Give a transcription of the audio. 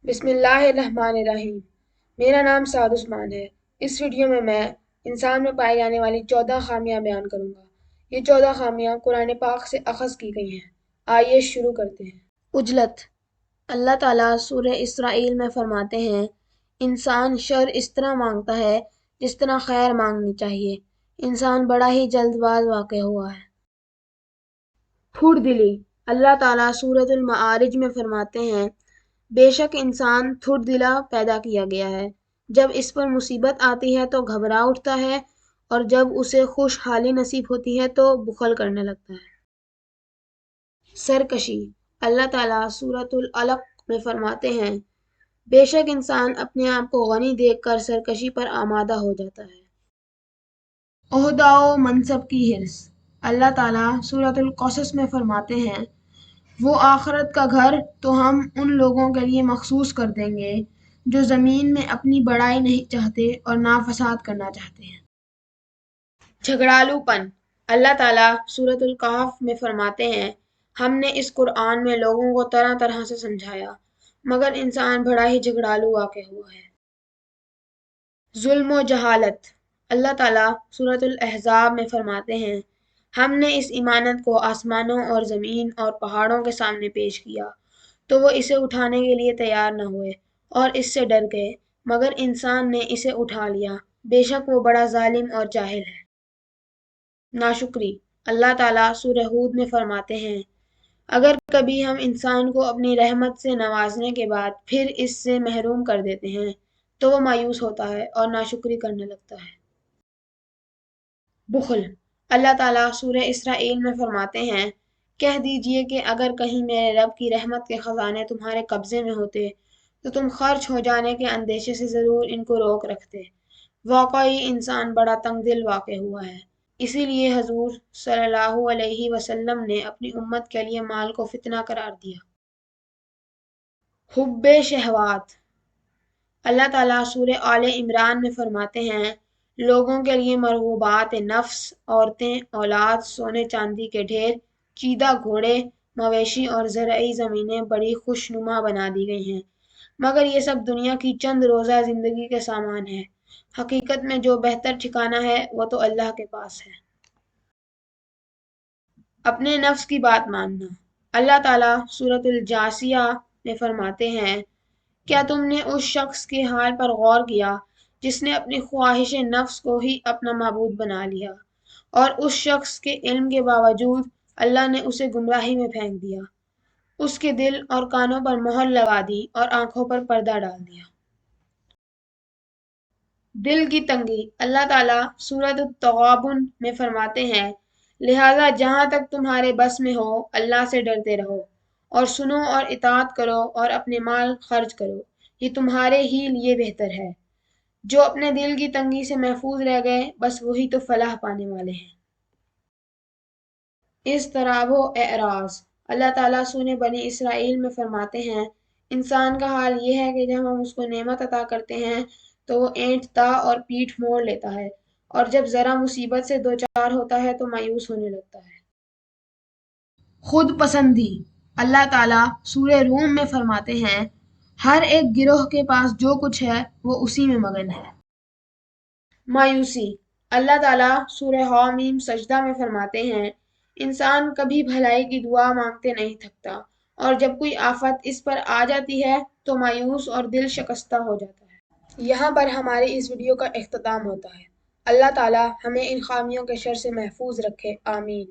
بسم اللہ الرحمن الرحیم۔ میرا نام سعد عثمان ہے۔ اس ویڈیو میں انسان میں پائی جانے والی 14 خامیاں بیان کروں گا۔ یہ 14 خامیاں قرآن پاک سے اخذ کی گئی ہیں۔ آئیے شروع کرتے ہیں۔ عجلت۔ اللہ تعالیٰ سورہ اسرائیل میں فرماتے ہیں، انسان شر اس طرح مانگتا ہے جس طرح خیر مانگنی چاہیے۔ انسان بڑا ہی جلد باز واقع ہوا ہے۔ پھوڑ دلی۔ اللہ تعالیٰ سورۃ المعارج میں فرماتے ہیں، بے شک انسان تھوڑ دلا پیدا کیا گیا ہے، جب اس پر مصیبت آتی ہے تو گھبرا اٹھتا ہے اور جب اسے خوشحالی نصیب ہوتی ہے تو بخل کرنے لگتا ہے۔ سرکشی۔ اللہ تعالیٰ سورۃ العلق میں فرماتے ہیں، بے شک انسان اپنے آپ کو غنی دیکھ کر سرکشی پر آمادہ ہو جاتا ہے۔ عہدہ و منصب کی حرص۔ اللہ تعالیٰ سورۃ القصص میں فرماتے ہیں، وہ آخرت کا گھر تو ہم ان لوگوں کے لیے مخصوص کر دیں گے جو زمین میں اپنی بڑائی نہیں چاہتے اور نہ فساد کرنا چاہتے ہیں۔ جھگڑالو پن۔ اللہ تعالیٰ سورۃ الکہف میں فرماتے ہیں، ہم نے اس قرآن میں لوگوں کو طرح طرح سے سمجھایا مگر انسان بڑا ہی جھگڑالو واقع ہوا ہے۔ ظلم و جہالت۔ اللہ تعالیٰ سورۃ الاحزاب میں فرماتے ہیں، ہم نے اس امانت کو آسمانوں اور زمین اور پہاڑوں کے سامنے پیش کیا تو وہ اسے اٹھانے کے لیے تیار نہ ہوئے اور اس سے ڈر گئے، مگر انسان نے اسے اٹھا لیا، بے شک وہ بڑا ظالم اور جاہل ہے۔ ناشکری۔ اللہ تعالیٰ سورہ ہود میں فرماتے ہیں، اگر کبھی ہم انسان کو اپنی رحمت سے نوازنے کے بعد پھر اس سے محروم کر دیتے ہیں تو وہ مایوس ہوتا ہے اور ناشکری کرنے لگتا ہے۔ بخل۔ اللہ تعالیٰ سورہ اسرائیل میں فرماتے ہیں، کہہ دیجئے کہ اگر کہیں میرے رب کی رحمت کے خزانے تمہارے قبضے میں ہوتے تو تم خرچ ہو جانے کے اندیشے سے ضرور ان کو روک رکھتے۔ واقعی انسان بڑا تنگ دل واقع ہوا ہے، اسی لیے حضور صلی اللہ علیہ وسلم نے اپنی امت کے لیے مال کو فتنہ قرار دیا۔ حب شہوات۔ اللہ تعالیٰ سورہ آل عمران میں فرماتے ہیں، لوگوں کے لیے مرغوبات نفس، عورتیں، اولاد، سونے چاندی کے ڈھیر، چیدہ گھوڑے، مویشی اور زرعی زمینیں بڑی خوشنما بنا دی گئی ہیں، مگر یہ سب دنیا کی چند روزہ زندگی کے سامان ہے، حقیقت میں جو بہتر ٹھکانہ ہے وہ تو اللہ کے پاس ہے۔ اپنے نفس کی بات ماننا۔ اللہ تعالیٰ سورۃ الجاثیہ میں فرماتے ہیں، کیا تم نے اس شخص کے حال پر غور کیا جس نے اپنی خواہش نفس کو ہی اپنا معبود بنا لیا اور اس شخص کے علم کے باوجود اللہ نے اسے گمراہی میں پھینک دیا، اس کے دل اور کانوں پر مہر لگا دی اور آنکھوں پر پردہ ڈال دیا۔ دل کی تنگی۔ اللہ تعالیٰ سورۃ التغابن میں فرماتے ہیں، لہذا جہاں تک تمہارے بس میں ہو اللہ سے ڈرتے رہو اور سنو اور اطاعت کرو اور اپنے مال خرچ کرو، یہ تمہارے ہی لیے بہتر ہے۔ جو اپنے دل کی تنگی سے محفوظ رہ گئے بس وہی تو فلاح پانے والے ہیں۔ اضطراب و اعراض۔ اللہ تعالیٰ سورہ بنی اسرائیل میں فرماتے ہیں، انسان کا حال یہ ہے کہ جب ہم اس کو نعمت عطا کرتے ہیں تو وہ اینٹتا اور پیٹھ موڑ لیتا ہے اور جب ذرا مصیبت سے دوچار ہوتا ہے تو مایوس ہونے لگتا ہے۔ خود پسندی۔ اللہ تعالیٰ سورہ روم میں فرماتے ہیں، ہر ایک گروہ کے پاس جو کچھ ہے وہ اسی میں مگن ہے۔ مایوسی۔ اللہ تعالیٰ سورہ حامیم سجدہ میں فرماتے ہیں، انسان کبھی بھلائی کی دعا مانگتے نہیں تھکتا اور جب کوئی آفت اس پر آ جاتی ہے تو مایوس اور دل شکستہ ہو جاتا ہے۔ یہاں پر ہماری اس ویڈیو کا اختتام ہوتا ہے۔ اللہ تعالیٰ ہمیں ان خامیوں کے شر سے محفوظ رکھے، آمین۔